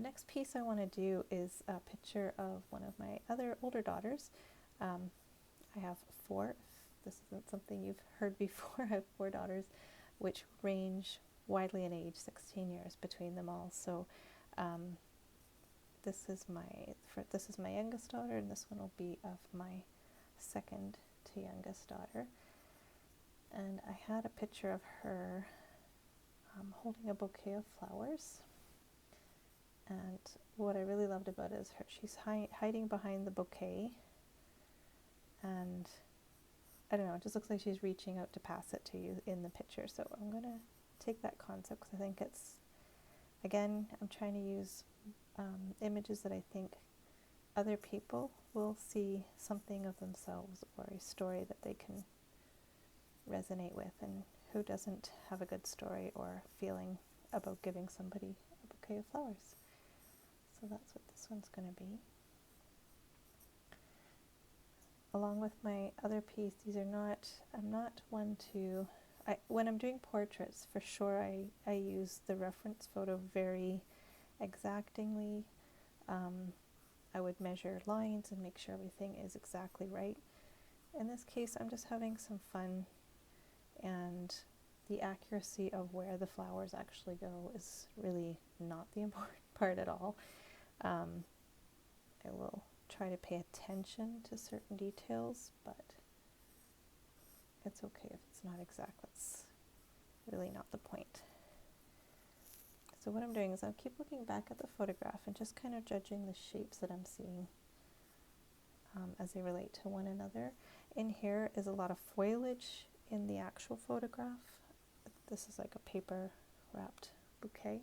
next piece I want to do is a picture of one of my other older daughters. I have 4. This isn't something you've heard before. I have 4 daughters, which range widely in age, 16 years between them all. So this is my youngest daughter, and this one will be of my second to youngest daughter. And I had a picture of her holding a bouquet of flowers. And what I really loved about it is she's hiding behind the bouquet, and I don't know, it just looks like she's reaching out to pass it to you in the picture. So I'm going to take that concept because I think it's, again, I'm trying to use images that I think other people will see something of themselves or a story that they can resonate with, and who doesn't have a good story or feeling about giving somebody a bouquet of flowers. So that's what this one's going to be. Along with my other piece, I'm not one to, when I'm doing portraits, for sure I use the reference photo very exactingly. I would measure lines and make sure everything is exactly right. In this case, I'm just having some fun, and the accuracy of where the flowers actually go is really not the important part at all. I will try to pay attention to certain details, but it's okay if it's not exact. That's really not the point. So what I'm doing is I'll keep looking back at the photograph and just kind of judging the shapes that I'm seeing as they relate to one another. In here is a lot of foliage in the actual photograph. This is like a paper wrapped bouquet.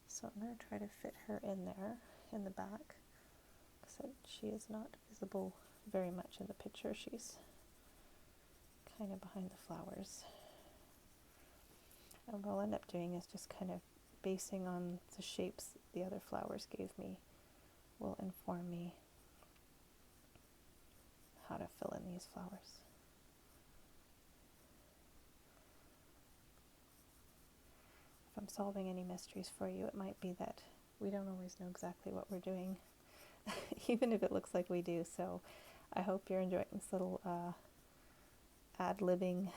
So I'm going to try to fit her in there in the back. So she is not visible very much in the picture. She's kind of behind the flowers. And what I'll end up doing is just kind of basing on the shapes the other flowers gave me will inform me how to fill in these flowers. If I'm solving any mysteries for you, it might be that we don't always know exactly what we're doing, even if it looks like we do. So I hope you're enjoying this little ad-libbing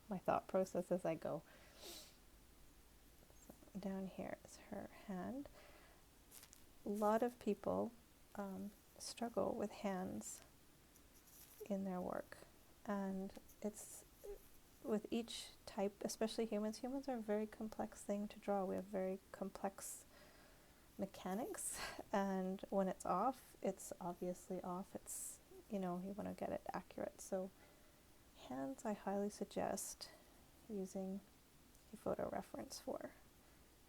my thought process as I go. So down here is her hand. A lot of people struggle with hands in their work, and it's with each type, especially humans are a very complex thing to draw. We have very complex mechanics, and when it's off, it's obviously off. It's, you want to get it accurate. So hands I highly suggest using a photo reference for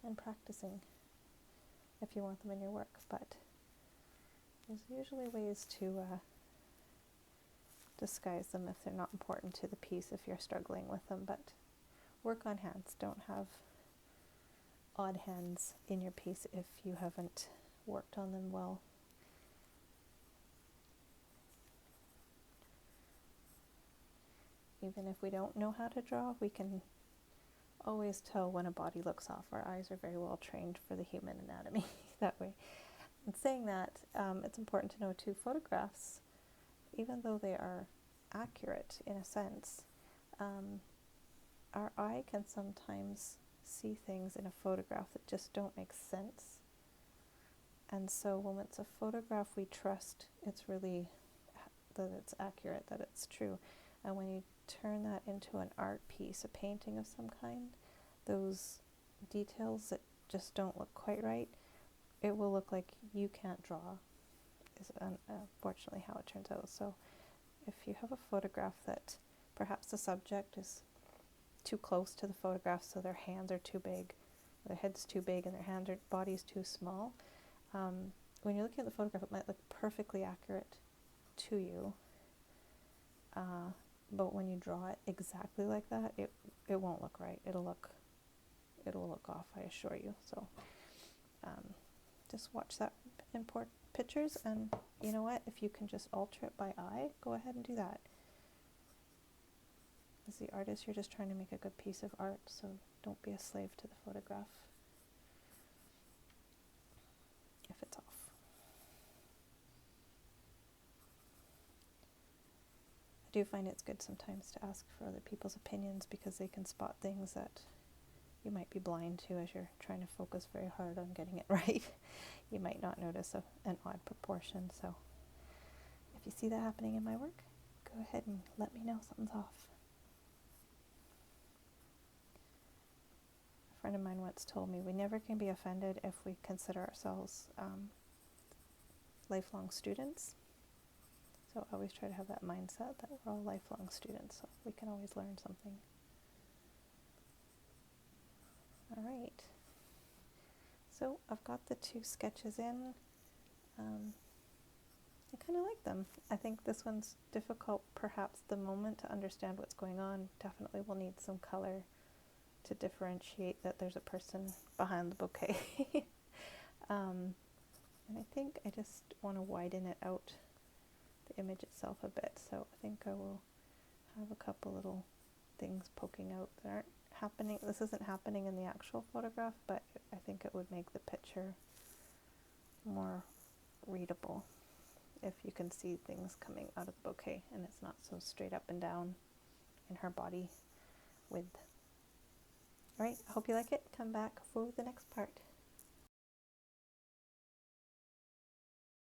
and practicing if you want them in your work, but there's usually ways to disguise them if they're not important to the piece, if you're struggling with them. But work on hands. Don't have odd hands in your piece if you haven't worked on them well. Even if we don't know how to draw, we can always tell when a body looks off. Our eyes are very well trained for the human anatomy that way. And saying that, it's important to know too, photographs, even though they are accurate in a sense, our eye can sometimes see things in a photograph that just don't make sense. And so when it's a photograph we trust, it's really that it's accurate, that it's true. And when you turn that into an art piece, a painting of some kind, those details that just don't look quite right, it will look like you can't draw, is unfortunately how it turns out. So if you have a photograph that perhaps the subject is too close to the photograph, so their hands are too big, their head's too big, and their body's too small, when you're looking at the photograph, it might look perfectly accurate to you, but when you draw it exactly like that, it won't look right. It will look off, I assure you. So just watch that in pictures, and you know what, if you can just alter it by eye, go ahead and do that. As the artist, you're just trying to make a good piece of art, so don't be a slave to the photograph. if it's off. I do find it's good sometimes to ask for other people's opinions because they can spot things that you might be blind to as you're trying to focus very hard on getting it right. You might not notice an odd proportion, so if you see that happening in my work, go ahead and let me know something's off. A friend of mine once told me we never can be offended if we consider ourselves lifelong students. So I always try to have that mindset that we're all lifelong students, so we can always learn something. All right. So I've got the 2 sketches in. I kind of like them. I think this one's difficult perhaps the moment to understand what's going on. Definitely will need some color to differentiate that there's a person behind the bouquet. And I think I just want to widen it out, the image itself a bit. So I think I will have a couple little things poking out that aren't happening. This isn't happening in the actual photograph, but I think it would make the picture more readable if you can see things coming out of the bouquet and it's not so straight up and down in her body width. All right, I hope you like it. Come back for the next part.